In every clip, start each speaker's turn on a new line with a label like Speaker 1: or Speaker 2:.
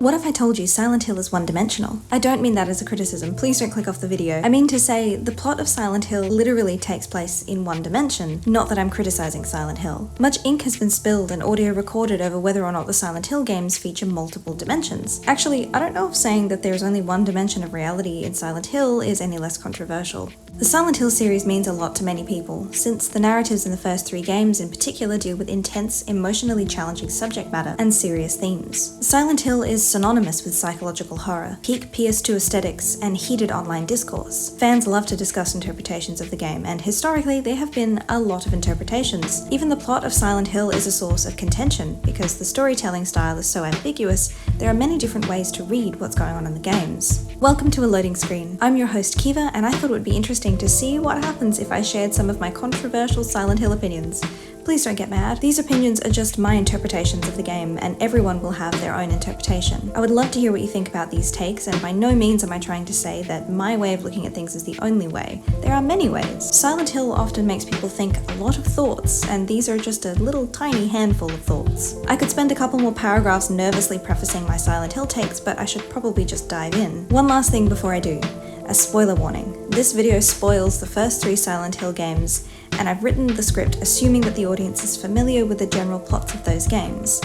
Speaker 1: What if I told you Silent Hill is one-dimensional? I don't mean that as a criticism, please don't click off the video. I mean to say, the plot of Silent Hill literally takes place in one dimension, not that I'm criticizing Silent Hill. Much ink has been spilled and audio recorded over whether or not the Silent Hill games feature multiple dimensions. Actually, I don't know if saying that there's only one dimension of reality in Silent Hill is any less controversial. The Silent Hill series means a lot to many people, since the narratives in the first 3 games in particular deal with intense, emotionally challenging subject matter and serious themes. Silent Hill is synonymous with psychological horror, peak PS2 aesthetics, and heated online discourse. Fans love to discuss interpretations of the game, and historically there have been a lot of interpretations. Even the plot of Silent Hill is a source of contention, because the storytelling style is so ambiguous, there are many different ways to read what's going on in the games. Welcome to a loading screen. I'm your host Kiva, and I thought it would be interesting to see what happens if I shared some of my controversial Silent Hill opinions. Please don't get mad. These opinions are just my interpretations of the game, and everyone will have their own interpretation. I would love to hear what you think about these takes, and by no means am I trying to say that my way of looking at things is the only way. There are many ways. Silent Hill often makes people think a lot of thoughts, and these are just a little tiny handful of thoughts. I could spend a couple more paragraphs nervously prefacing my Silent Hill takes, but I should probably just dive in. One last thing before I do. A spoiler warning. This video spoils the first 3 Silent Hill games, and I've written the script assuming that the audience is familiar with the general plots of those games.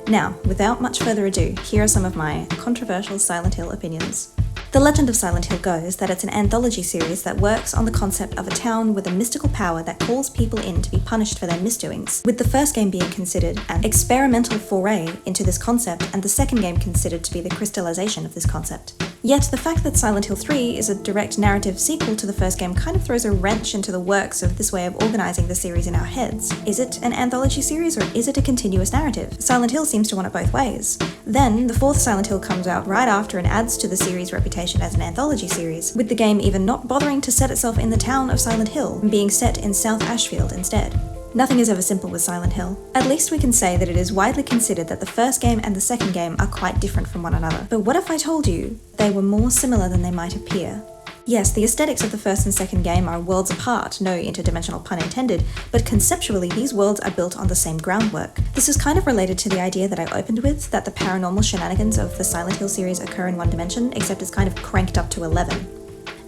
Speaker 1: Now, without much further ado, here are some of my controversial Silent Hill opinions. The legend of Silent Hill goes that it's an anthology series that works on the concept of a town with a mystical power that calls people in to be punished for their misdoings, with the first game being considered an experimental foray into this concept and the second game considered to be the crystallization of this concept. Yet the fact that Silent Hill 3 is a direct narrative sequel to the first game kind of throws a wrench into the works of this way of organizing the series in our heads. Is it an anthology series or is it a continuous narrative? Silent Hill seems to want it both ways. Then, the 4th Silent Hill comes out right after and adds to the series' reputation as an anthology series, with the game even not bothering to set itself in the town of Silent Hill, and being set in South Ashfield instead. Nothing is ever simple with Silent Hill. At least we can say that it is widely considered that the first game and the second game are quite different from one another. But what if I told you they were more similar than they might appear? Yes, the aesthetics of the first and second game are worlds apart, no interdimensional pun intended, but conceptually these worlds are built on the same groundwork. This is kind of related to the idea that I opened with, that the paranormal shenanigans of the Silent Hill series occur in one dimension, except it's kind of cranked up to 11.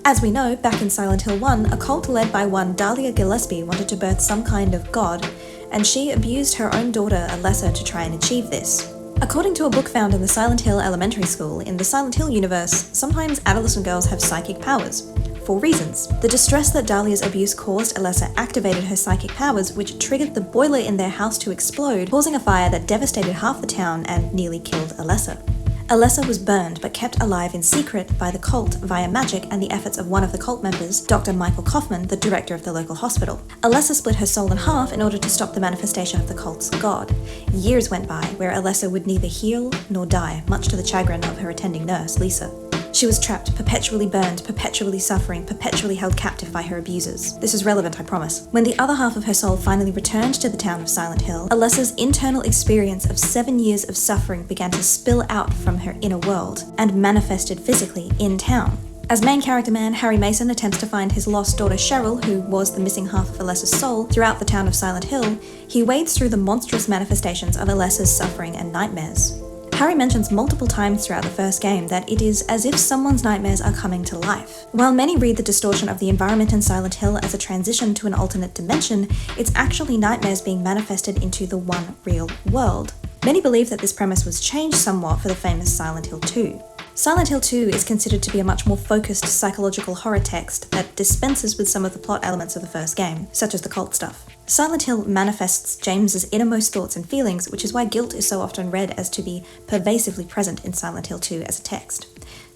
Speaker 1: As we know, back in Silent Hill 1, a cult led by one Dahlia Gillespie wanted to birth some kind of god, and she abused her own daughter Alessa to try and achieve this. According to a book found in the Silent Hill Elementary School, in the Silent Hill universe, sometimes adolescent girls have psychic powers. For reasons. The distress that Dahlia's abuse caused Alessa activated her psychic powers, which triggered the boiler in their house to explode, causing a fire that devastated half the town and nearly killed Alessa. Alessa was burned but kept alive in secret by the cult via magic and the efforts of one of the cult members, Dr. Michael Kaufman, the director of the local hospital. Alessa split her soul in half in order to stop the manifestation of the cult's god. Years went by where Alessa would neither heal nor die, much to the chagrin of her attending nurse, Lisa. She was trapped, perpetually burned, perpetually suffering, perpetually held captive by her abusers. This is relevant, I promise. When the other half of her soul finally returned to the town of Silent Hill, Alessa's internal experience of 7 years of suffering began to spill out from her inner world, and manifested physically in town. As main character man, Harry Mason attempts to find his lost daughter Cheryl, who was the missing half of Alessa's soul, throughout the town of Silent Hill, he wades through the monstrous manifestations of Alessa's suffering and nightmares. Harry mentions multiple times throughout the first game that it is as if someone's nightmares are coming to life. While many read the distortion of the environment in Silent Hill as a transition to an alternate dimension, it's actually nightmares being manifested into the one real world. Many believe that this premise was changed somewhat for the famous Silent Hill 2. Silent Hill 2 is considered to be a much more focused psychological horror text that dispenses with some of the plot elements of the first game, such as the cult stuff. Silent Hill manifests James's innermost thoughts and feelings, which is why guilt is so often read as to be pervasively present in Silent Hill 2 as a text.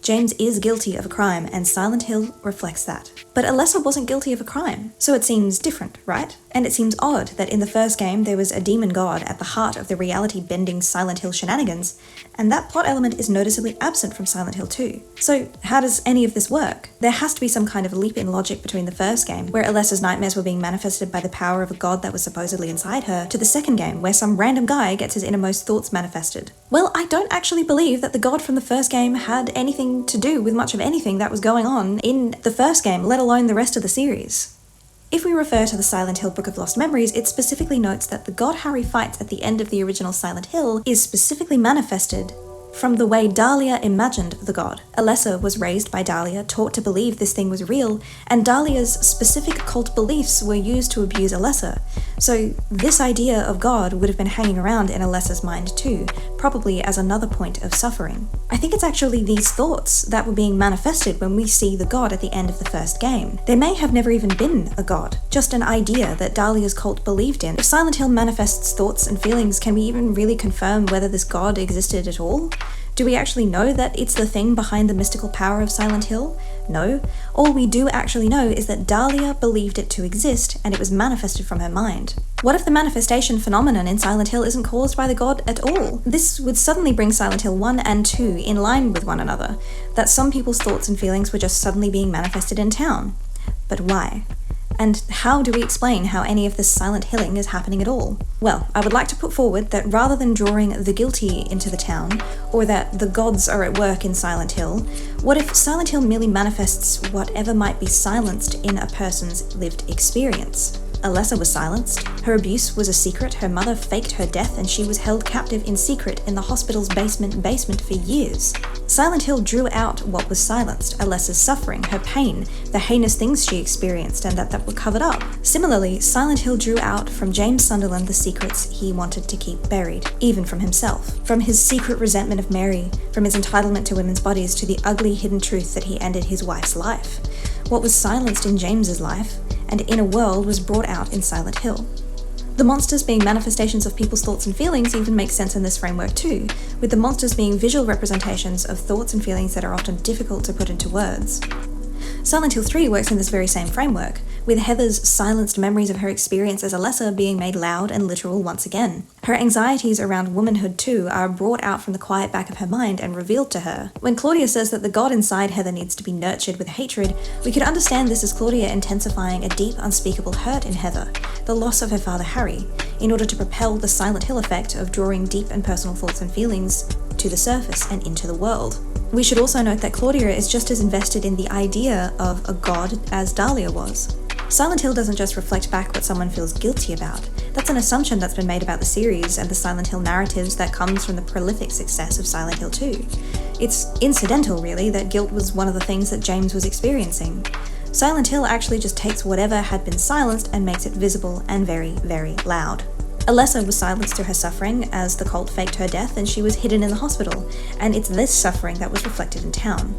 Speaker 1: James is guilty of a crime, and Silent Hill reflects that. But Alessa wasn't guilty of a crime, so it seems different, right? And it seems odd that in the first game there was a demon god at the heart of the reality-bending Silent Hill shenanigans, and that plot element is noticeably absent from Silent Hill 2. So how does any of this work? There has to be some kind of leap in logic between the first game, where Alessa's nightmares were being manifested by the power of a god that was supposedly inside her, to the second game, where some random guy gets his innermost thoughts manifested. Well, I don't actually believe that the god from the first game had anything to do with much of anything that was going on in the first game, let alone the rest of the series. If we refer to the Silent Hill Book of Lost Memories, it specifically notes that the god Harry fights at the end of the original Silent Hill is specifically manifested from the way Dahlia imagined the god. Alessa was raised by Dahlia, taught to believe this thing was real, and Dahlia's specific occult beliefs were used to abuse Alessa. So this idea of God would have been hanging around in Alessa's mind too, probably as another point of suffering. I think it's actually these thoughts that were being manifested when we see the god at the end of the first game. There may have never even been a god, just an idea that Dahlia's cult believed in. If Silent Hill manifests thoughts and feelings, can we even really confirm whether this god existed at all? Do we actually know that it's the thing behind the mystical power of Silent Hill? No. All we do actually know is that Dahlia believed it to exist, and it was manifested from her mind. What if the manifestation phenomenon in Silent Hill isn't caused by the god at all? This would suddenly bring Silent Hill 1 and 2 in line with one another, that some people's thoughts and feelings were just suddenly being manifested in town. But why? And how do we explain how any of this silent hilling is happening at all? Well, I would like to put forward that rather than drawing the guilty into the town, or that the gods are at work in Silent Hill, what if Silent Hill merely manifests whatever might be silenced in a person's lived experience? Alessa was silenced. Her abuse was a secret. Her mother faked her death, and she was held captive in secret in the hospital's basement for years. Silent Hill drew out what was silenced: Alessa's suffering, her pain, the heinous things she experienced and that were covered up. Similarly, Silent Hill drew out from James Sunderland the secrets he wanted to keep buried, even from himself. From his secret resentment of Mary, from his entitlement to women's bodies, to the ugly hidden truth that he ended his wife's life. What was silenced in James's life and in a world was brought out in Silent Hill. The monsters being manifestations of people's thoughts and feelings even makes sense in this framework too, with the monsters being visual representations of thoughts and feelings that are often difficult to put into words. Silent Hill 3 works in this very same framework, with Heather's silenced memories of her experience as Alessa being made loud and literal once again. Her anxieties around womanhood too are brought out from the quiet back of her mind and revealed to her. When Claudia says that the god inside Heather needs to be nurtured with hatred, we could understand this as Claudia intensifying a deep, unspeakable hurt in Heather, the loss of her father Harry, in order to propel the Silent Hill effect of drawing deep and personal thoughts and feelings to the surface and into the world. We should also note that Claudia is just as invested in the idea of a god as Dahlia was. Silent Hill doesn't just reflect back what someone feels guilty about. That's an assumption that's been made about the series and the Silent Hill narratives that comes from the prolific success of Silent Hill 2. It's incidental, really, that guilt was one of the things that James was experiencing. Silent Hill actually just takes whatever had been silenced and makes it visible and very, very loud. Alessa was silenced through her suffering as the cult faked her death and she was hidden in the hospital, and it's this suffering that was reflected in town.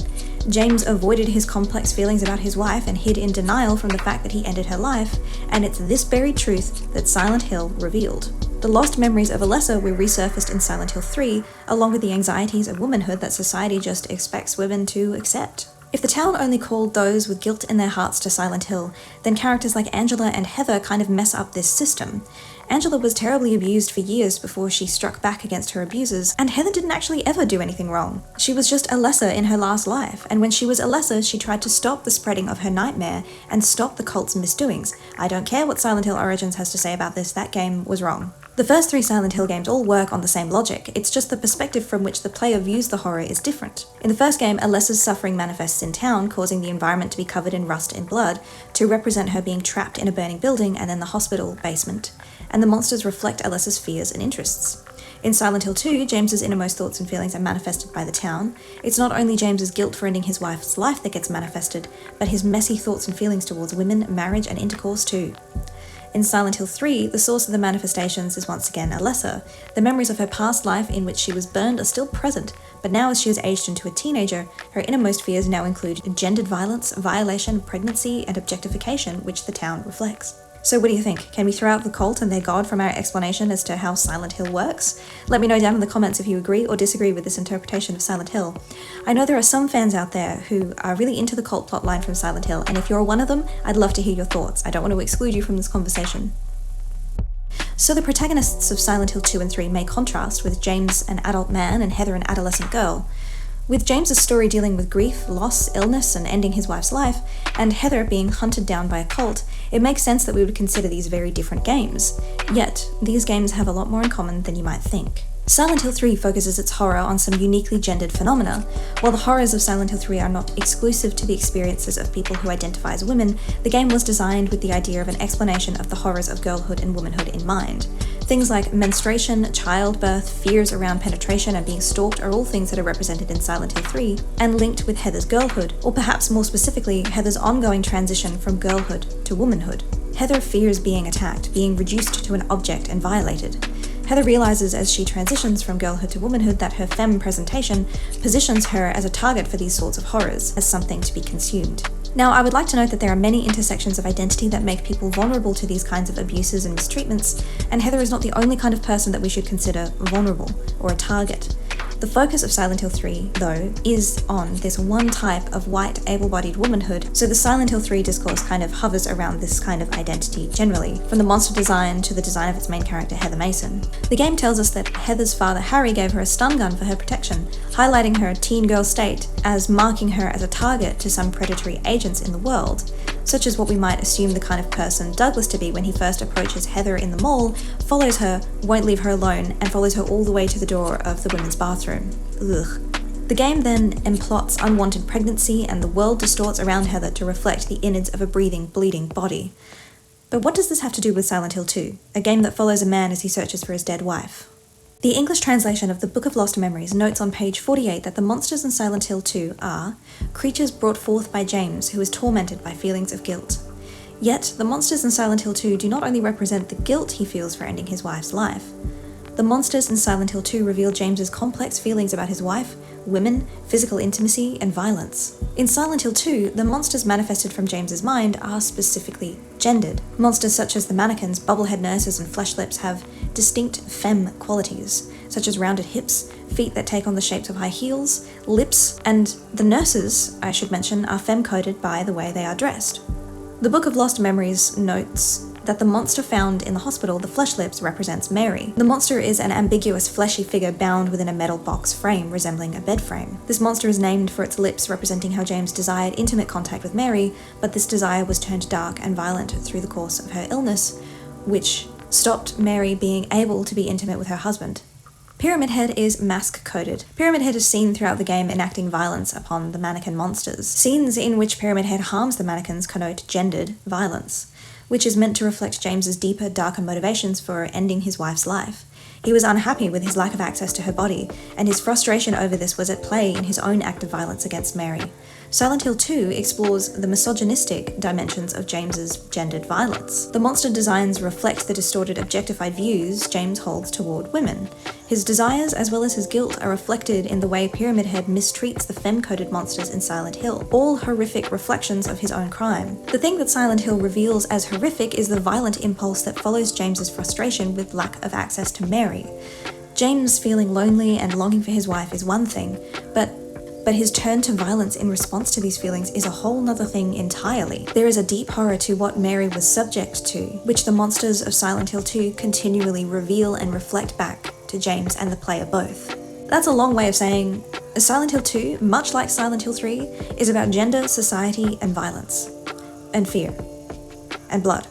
Speaker 1: James avoided his complex feelings about his wife and hid in denial from the fact that he ended her life, and it's this buried truth that Silent Hill revealed. The lost memories of Alessa were resurfaced in Silent Hill 3, along with the anxieties of womanhood that society just expects women to accept. If the town only called those with guilt in their hearts to Silent Hill, then characters like Angela and Heather kind of mess up this system. Angela was terribly abused for years before she struck back against her abusers, and Heather didn't actually ever do anything wrong. She was just Alessa in her last life, and when she was Alessa, she tried to stop the spreading of her nightmare and stop the cult's misdoings. I don't care what Silent Hill Origins has to say about this, that game was wrong. The first 3 Silent Hill games all work on the same logic, it's just the perspective from which the player views the horror is different. In the first game, Alessa's suffering manifests in town, causing the environment to be covered in rust and blood, to represent her being trapped in a burning building and then the hospital basement. And the monsters reflect Alessa's fears and interests. In Silent Hill 2, James's innermost thoughts and feelings are manifested by the town. It's not only James's guilt for ending his wife's life that gets manifested, but his messy thoughts and feelings towards women, marriage, and intercourse too. In Silent Hill 3, the source of the manifestations is once again Alessa. The memories of her past life in which she was burned are still present, but now as she has aged into a teenager, her innermost fears now include gendered violence, violation, pregnancy, and objectification, which the town reflects. So what do you think? Can we throw out the cult and their god from our explanation as to how Silent Hill works? Let me know down in the comments if you agree or disagree with this interpretation of Silent Hill. I know there are some fans out there who are really into the cult plotline from Silent Hill, and if you're one of them, I'd love to hear your thoughts. I don't want to exclude you from this conversation. So the protagonists of Silent Hill 2 and 3 may contrast with James, an adult man, and Heather, an adolescent girl. With James's story dealing with grief, loss, illness, and ending his wife's life, and Heather being hunted down by a cult, it makes sense that we would consider these very different games. Yet, these games have a lot more in common than you might think. Silent Hill 3 focuses its horror on some uniquely gendered phenomena. While the horrors of Silent Hill 3 are not exclusive to the experiences of people who identify as women, the game was designed with the idea of an explanation of the horrors of girlhood and womanhood in mind. Things like menstruation, childbirth, fears around penetration and being stalked are all things that are represented in Silent Hill 3 and linked with Heather's girlhood, or perhaps more specifically, Heather's ongoing transition from girlhood to womanhood. Heather fears being attacked, being reduced to an object and violated. Heather realizes as she transitions from girlhood to womanhood that her femme presentation positions her as a target for these sorts of horrors, as something to be consumed. Now, I would like to note that there are many intersections of identity that make people vulnerable to these kinds of abuses and mistreatments, and Heather is not the only kind of person that we should consider vulnerable or a target. The focus of Silent Hill 3, though, is on this one type of white, able-bodied womanhood, so the Silent Hill 3 discourse kind of hovers around this kind of identity generally, from the monster design to the design of its main character, Heather Mason. The game tells us that Heather's father, Harry, gave her a stun gun for her protection, highlighting her teen girl state as marking her as a target to some predatory agents in the world, such as what we might assume the kind of person Douglas to be when he first approaches Heather in the mall, follows her, won't leave her alone, and follows her all the way to the door of the women's bathroom. Ugh. The game then implots unwanted pregnancy, and the world distorts around Heather to reflect the innards of a breathing, bleeding body. But what does this have to do with Silent Hill 2, a game that follows a man as he searches for his dead wife? The English translation of the Book of Lost Memories notes on page 48 that the monsters in Silent Hill 2 are creatures brought forth by James, who is tormented by feelings of guilt. Yet, the monsters in Silent Hill 2 do not only represent the guilt he feels for ending his wife's life. The monsters in Silent Hill 2 reveal James's complex feelings about his wife, women, physical intimacy, and violence. In Silent Hill 2, the monsters manifested from James's mind are specifically gendered. Monsters such as the mannequins, bubblehead nurses, and flesh lips have distinct femme qualities, such as rounded hips, feet that take on the shapes of high heels, lips, and the nurses, I should mention, are femme-coded by the way they are dressed. The Book of Lost Memories notes that the monster found in the hospital, the flesh lips, represents Mary. The monster is an ambiguous fleshy figure bound within a metal box frame resembling a bed frame. This monster is named for its lips, representing how James desired intimate contact with Mary, but this desire was turned dark and violent through the course of her illness, which stopped Mary being able to be intimate with her husband. Pyramid Head is mask-coded. Pyramid Head is seen throughout the game enacting violence upon the mannequin monsters. Scenes in which Pyramid Head harms the mannequins connote gendered violence, which is meant to reflect James's deeper, darker motivations for ending his wife's life. He was unhappy with his lack of access to her body, and his frustration over this was at play in his own act of violence against Mary. Silent Hill 2 explores the misogynistic dimensions of James's gendered violence. The monster designs reflect the distorted, objectified views James holds toward women. His desires as well as his guilt are reflected in the way Pyramid Head mistreats the femme-coded monsters in Silent Hill, all horrific reflections of his own crime. The thing that Silent Hill reveals as horrific is the violent impulse that follows James's frustration with lack of access to Mary. James feeling lonely and longing for his wife is one thing, but his turn to violence in response to these feelings is a whole nother thing entirely. There is a deep horror to what Mary was subject to, which the monsters of Silent Hill 2 continually reveal and reflect back to James and the player both. That's a long way of saying Silent Hill 2, much like Silent Hill 3, is about gender, society, and violence, and fear, and blood.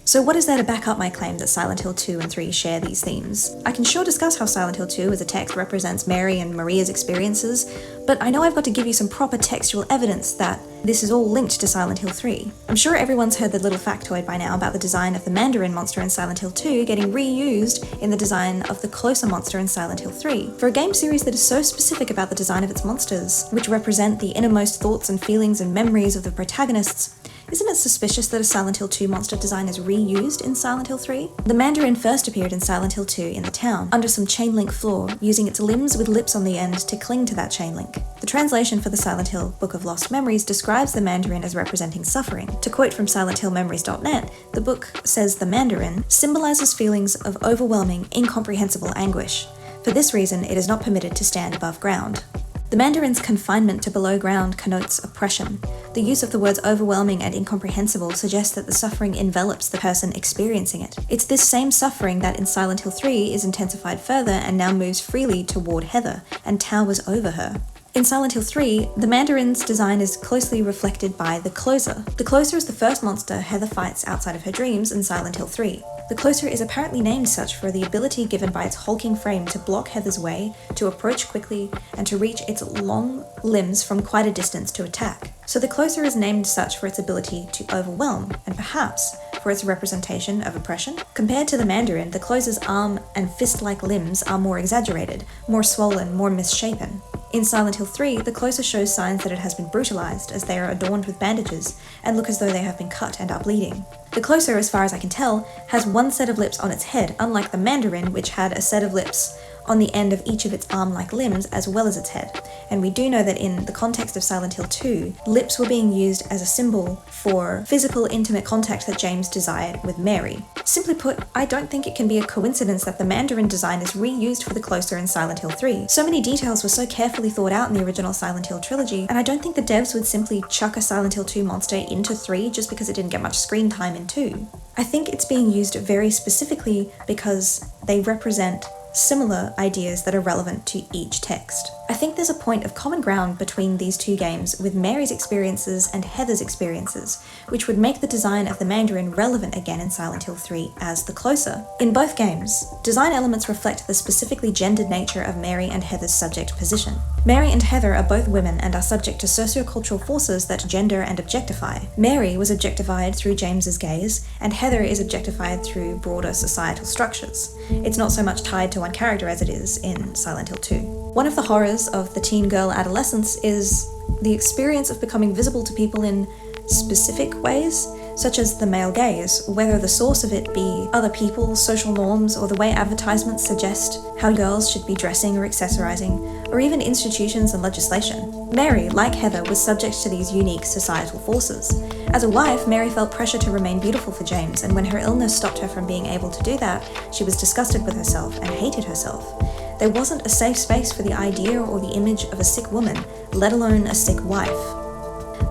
Speaker 1: So what is there to back up my claim that Silent Hill 2 and 3 share these themes? I can sure discuss how Silent Hill 2 as a text represents Mary and Maria's experiences, but I know I've got to give you some proper textual evidence that this is all linked to Silent Hill 3. I'm sure everyone's heard the little factoid by now about the design of the Mandarin monster in Silent Hill 2 getting reused in the design of the closer monster in Silent Hill 3. For a game series that is so specific about the design of its monsters, which represent the innermost thoughts and feelings and memories of the protagonists, isn't it suspicious that a Silent Hill 2 monster design is reused in Silent Hill 3? The Mandarin first appeared in Silent Hill 2 in the town, under some chain link floor, using its limbs with lips on the end to cling to that chain link. The translation for the Silent Hill Book of Lost Memories describes the Mandarin as representing suffering. To quote from SilentHillMemories.net, the book says the Mandarin symbolizes feelings of overwhelming, incomprehensible anguish. For this reason, it is not permitted to stand above ground. The Mandarin's confinement to below ground connotes oppression. The use of the words overwhelming and incomprehensible suggests that the suffering envelops the person experiencing it. It's this same suffering that in Silent Hill 3 is intensified further and now moves freely toward Heather and towers over her. In Silent Hill 3, the Mandarin's design is closely reflected by the Closer. The Closer is the first monster Heather fights outside of her dreams in Silent Hill 3. The Closer is apparently named such for the ability given by its hulking frame to block Heather's way, to approach quickly, and to reach its long limbs from quite a distance to attack. So the Closer is named such for its ability to overwhelm, and perhaps for its representation of oppression. Compared to the Mandarin, the Closer's arm and fist-like limbs are more exaggerated, more swollen, more misshapen. In Silent Hill 3, the Closer shows signs that it has been brutalized, as they are adorned with bandages and look as though they have been cut and are bleeding. The Closer, as far as I can tell, has one set of lips on its head, unlike the Mandarin, which had a set of lips on the end of each of its arm-like limbs as well as its head. And we do know that in the context of Silent Hill 2, lips were being used as a symbol for physical, intimate contact that James desired with Mary. Simply put, I don't think it can be a coincidence that the Mandarin design is reused for the Closer in Silent Hill 3. So many details were so carefully thought out in the original Silent Hill trilogy, and I don't think the devs would simply chuck a Silent Hill 2 monster into 3 just because it didn't get much screen time in 2. I think it's being used very specifically because they represent similar ideas that are relevant to each text. I think there's a point of common ground between these two games with Mary's experiences and Heather's experiences, which would make the design of the Mandarin relevant again in Silent Hill 3 as the Closer. In both games, design elements reflect the specifically gendered nature of Mary and Heather's subject position. Mary and Heather are both women and are subject to sociocultural forces that gender and objectify. Mary was objectified through James's gaze, and Heather is objectified through broader societal structures. It's not so much tied to one character as it is in Silent Hill 2. One of the horrors of the teen girl adolescence is the experience of becoming visible to people in specific ways, such as the male gaze, whether the source of it be other people, social norms, or the way advertisements suggest how girls should be dressing or accessorizing, or even institutions and legislation. Mary, like Heather, was subject to these unique societal forces. As a wife, Mary felt pressure to remain beautiful for James, and when her illness stopped her from being able to do that, she was disgusted with herself and hated herself. There wasn't a safe space for the idea or the image of a sick woman, let alone a sick wife.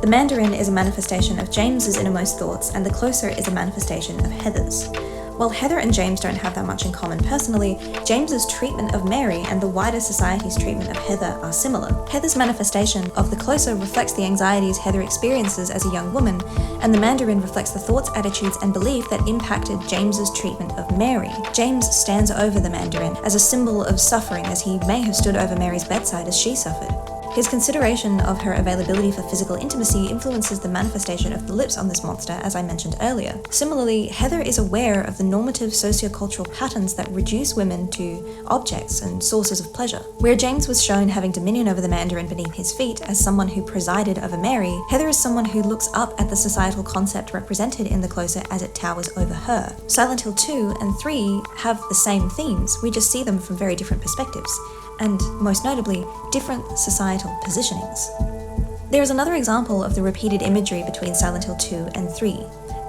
Speaker 1: The Mandarin is a manifestation of James's innermost thoughts, and the Closer is a manifestation of Heather's. While Heather and James don't have that much in common personally, James's treatment of Mary and the wider society's treatment of Heather are similar. Heather's manifestation of the Closer reflects the anxieties Heather experiences as a young woman, and the Mandarin reflects the thoughts, attitudes, and belief that impacted James's treatment of Mary. James stands over the Mandarin as a symbol of suffering, as he may have stood over Mary's bedside as she suffered. His consideration of her availability for physical intimacy influences the manifestation of the lips on this monster, as I mentioned earlier. Similarly, Heather is aware of the normative sociocultural patterns that reduce women to objects and sources of pleasure. Where James was shown having dominion over the Mandarin beneath his feet as someone who presided over Mary, Heather is someone who looks up at the societal concept represented in the Closer as it towers over her. Silent Hill 2 and 3 have the same themes, we just see them from very different perspectives, and, most notably, different societal positionings. There is another example of the repeated imagery between Silent Hill 2 and 3,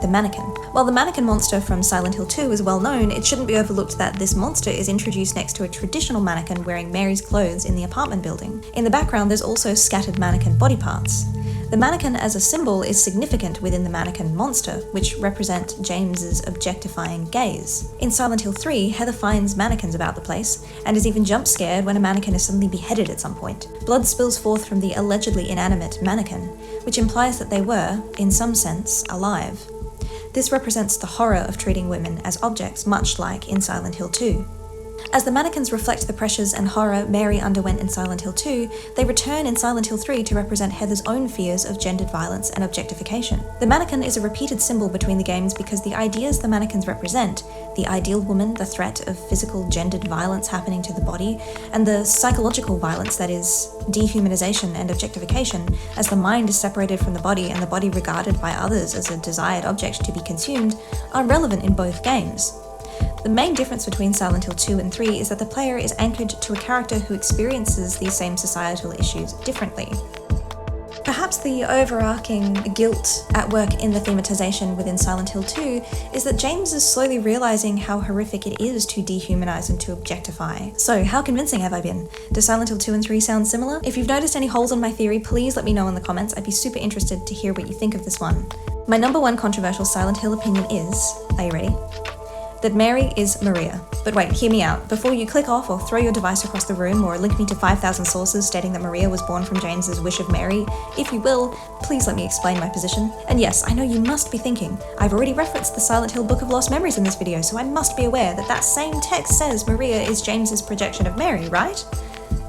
Speaker 1: the mannequin. While the mannequin monster from Silent Hill 2 is well known, it shouldn't be overlooked that this monster is introduced next to a traditional mannequin wearing Mary's clothes in the apartment building. In the background, there's also scattered mannequin body parts. The mannequin as a symbol is significant within the mannequin monster, which represent James's objectifying gaze. In Silent Hill 3, Heather finds mannequins about the place, and is even jump scared when a mannequin is suddenly beheaded at some point. Blood spills forth from the allegedly inanimate mannequin, which implies that they were, in some sense, alive. This represents the horror of treating women as objects, much like in Silent Hill 2. As the mannequins reflect the pressures and horror Mary underwent in Silent Hill 2, they return in Silent Hill 3 to represent Heather's own fears of gendered violence and objectification. The mannequin is a repeated symbol between the games because the ideas the mannequins represent, the ideal woman, the threat of physical gendered violence happening to the body, and the psychological violence that is dehumanization and objectification, as the mind is separated from the body and the body regarded by others as a desired object to be consumed, are relevant in both games. The main difference between Silent Hill 2 and 3 is that the player is anchored to a character who experiences these same societal issues differently. Perhaps the overarching guilt at work in the thematization within Silent Hill 2 is that James is slowly realizing how horrific it is to dehumanize and to objectify. So, how convincing have I been? Do Silent Hill 2 and 3 sound similar? If you've noticed any holes in my theory, please let me know in the comments. I'd be super interested to hear what you think of this one. My number one controversial Silent Hill opinion is, are you ready? that Mary is Maria. But wait, hear me out. Before you click off or throw your device across the room or link me to 5,000 sources stating that Maria was born from James's wish of Mary, if you will, please let me explain my position. And yes, I know you must be thinking, I've already referenced the Silent Hill Book of Lost Memories in this video, so I must be aware that that same text says Maria is James's projection of Mary, right?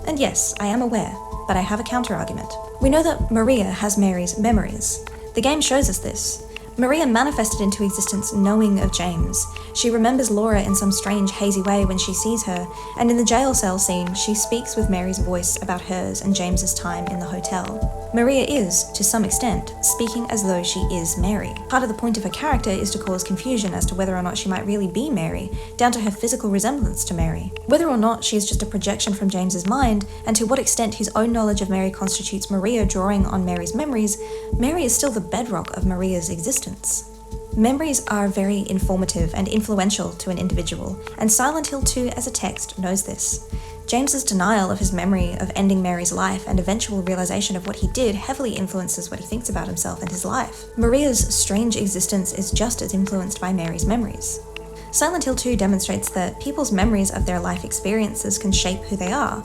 Speaker 1: And yes, I am aware, but I have a counter-argument. We know that Maria has Mary's memories. The game shows us this. Maria manifested into existence knowing of James. She remembers Laura in some strange, hazy way when she sees her, and in the jail cell scene, she speaks with Mary's voice about hers and James's time in the hotel. Maria is, to some extent, speaking as though she is Mary. Part of the point of her character is to cause confusion as to whether or not she might really be Mary, down to her physical resemblance to Mary. Whether or not she is just a projection from James's mind, and to what extent his own knowledge of Mary constitutes Maria drawing on Mary's memories, Mary is still the bedrock of Maria's existence. Memories are very informative and influential to an individual, and Silent Hill 2 as a text knows this. James's denial of his memory of ending Mary's life and eventual realization of what he did heavily influences what he thinks about himself and his life. Maria's strange existence is just as influenced by Mary's memories. Silent Hill 2 demonstrates that people's memories of their life experiences can shape who they are.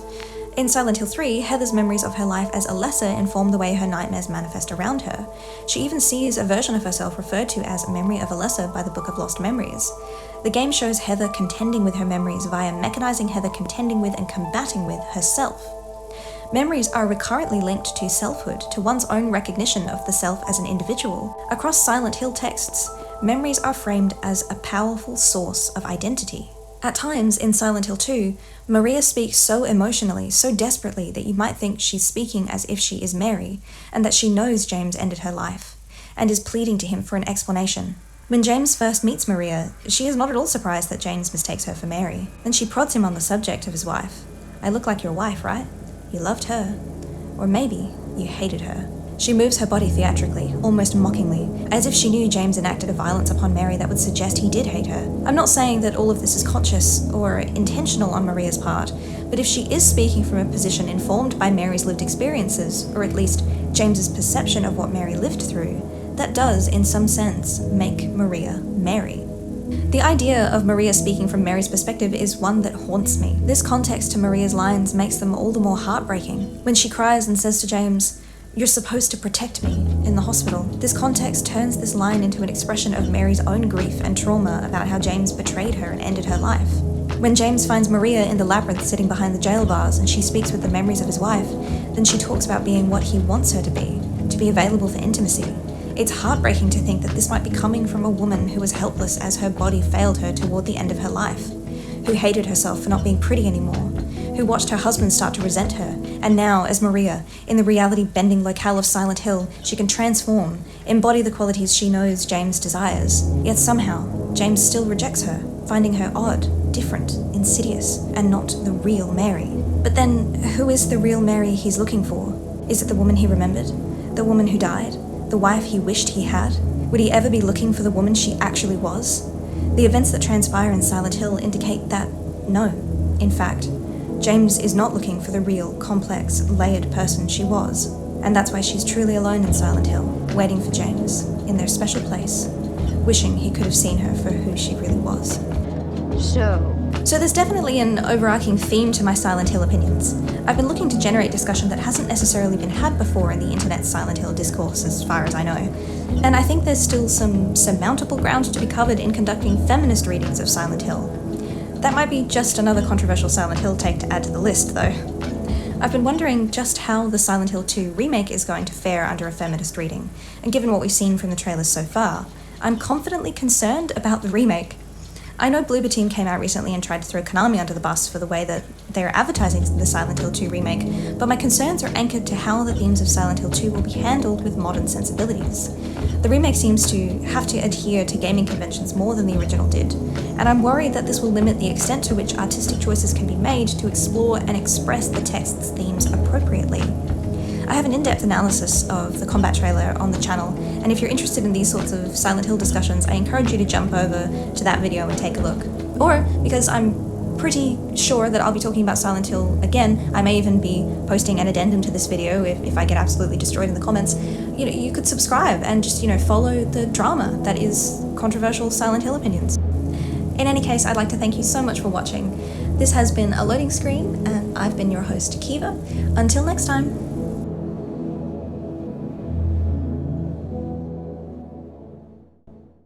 Speaker 1: In Silent Hill 3, Heather's memories of her life as Alessa inform the way her nightmares manifest around her. She even sees a version of herself referred to as a memory of Alessa by the Book of Lost Memories. The game shows Heather contending with her memories via mechanizing Heather contending with and combating with herself. Memories are recurrently linked to selfhood, to one's own recognition of the self as an individual. Across Silent Hill texts, memories are framed as a powerful source of identity. At times, in Silent Hill 2, Maria speaks so emotionally, so desperately, that you might think she's speaking as if she is Mary, and that she knows James ended her life, and is pleading to him for an explanation. When James first meets Maria, she is not at all surprised that James mistakes her for Mary. Then she prods him on the subject of his wife. I look like your wife, right? You loved her. Or maybe you hated her. She moves her body theatrically, almost mockingly, as if she knew James enacted a violence upon Mary that would suggest he did hate her. I'm not saying that all of this is conscious or intentional on Maria's part, but if she is speaking from a position informed by Mary's lived experiences, or at least James's perception of what Mary lived through, that does, in some sense, make Maria Mary. The idea of Maria speaking from Mary's perspective is one that haunts me. This context to Maria's lines makes them all the more heartbreaking. When she cries and says to James, "You're supposed to protect me," in the hospital. This context turns this line into an expression of Mary's own grief and trauma about how James betrayed her and ended her life. When James finds Maria in the labyrinth sitting behind the jail bars and she speaks with the memories of his wife, then she talks about being what he wants her to be available for intimacy. It's heartbreaking to think that this might be coming from a woman who was helpless as her body failed her toward the end of her life, who hated herself for not being pretty anymore, who watched her husband start to resent her, and now, as Maria, in the reality-bending locale of Silent Hill, she can transform, embody the qualities she knows James desires. Yet somehow, James still rejects her, finding her odd, different, insidious, and not the real Mary. But then, who is the real Mary he's looking for? Is it the woman he remembered? The woman who died? The wife he wished he had? Would he ever be looking for the woman she actually was? The events that transpire in Silent Hill indicate that, no, in fact, James is not looking for the real, complex, layered person she was. And that's why she's truly alone in Silent Hill, waiting for James, in their special place, wishing he could have seen her for who she really was. So there's definitely an overarching theme to my Silent Hill opinions. I've been looking to generate discussion that hasn't necessarily been had before in the internet's Silent Hill discourse, as far as I know. And I think there's still some surmountable ground to be covered in conducting feminist readings of Silent Hill. That might be just another controversial Silent Hill take to add to the list, though. I've been wondering just how the Silent Hill 2 remake is going to fare under a feminist reading, and given what we've seen from the trailers so far, I'm confidently concerned about the remake. I know Bloober Team came out recently and tried to throw Konami under the bus for the way that they're advertising the Silent Hill 2 remake, but my concerns are anchored to how the themes of Silent Hill 2 will be handled with modern sensibilities. The remake seems to have to adhere to gaming conventions more than the original did, and I'm worried that this will limit the extent to which artistic choices can be made to explore and express the text's themes appropriately. I have an in-depth analysis of the combat trailer on the channel, and if you're interested in these sorts of Silent Hill discussions, I encourage you to jump over to that video and take a look. Or, because I'm pretty sure that I'll be talking about Silent Hill again, I may even be posting an addendum to this video if I get absolutely destroyed in the comments. You could subscribe and just, follow the drama that is controversial Silent Hill opinions. In any case, I'd like to thank you so much for watching. This has been A Loading Screen, and I've been your host, Kiva. Until next time.